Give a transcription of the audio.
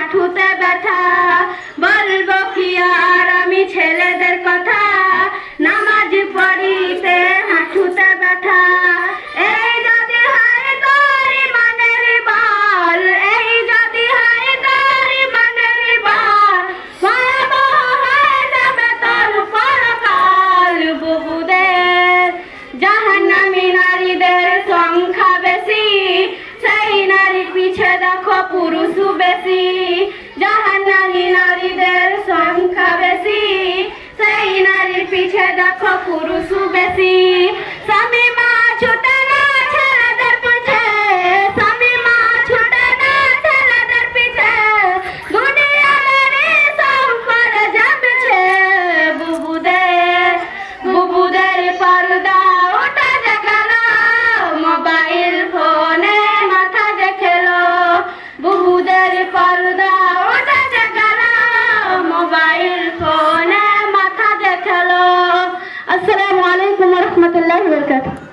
হাঁটুতে ব্যথা। বলবো কি আর আমি ছেলেদের কথা, নামাজ পড়িতে হাঁটুতে ব্যথা। এই যদি হয় তোর ইমানের বল, এই যদি হয় তোর ইমানের বল, ভয়াবহ হয়ে যাবে তোর পরকাল। বুবুদের জাহান্নামী নারীদের সংখ্যা বেশি, সেই নারীর পিছে দেখো পুরুষ বেশি। জাহান্নামী নারীদের সংখ্যা বেশি, সেই নারীর পিছে দেখো পুরুষ বেশি। স্বামী মা ছুটে না ছেলেদের পিছে, স্বামী মা ছুটে না ছেলেদের পিছে, দুনিয়া নারী সব করে যাচ্ছে। বুবুদের পর্দা ওঠা যে গেল, মোবাইল ফোনে মাথা যে খেলো। বুবুদের পর্দা ওঠা যে গেল, মোবাইল ফোনে মাথা যে খেলো। আসসালামু আলাইকুম ওয়া রাহমাতুল্লাহি ওয়া বারাকাতুহু।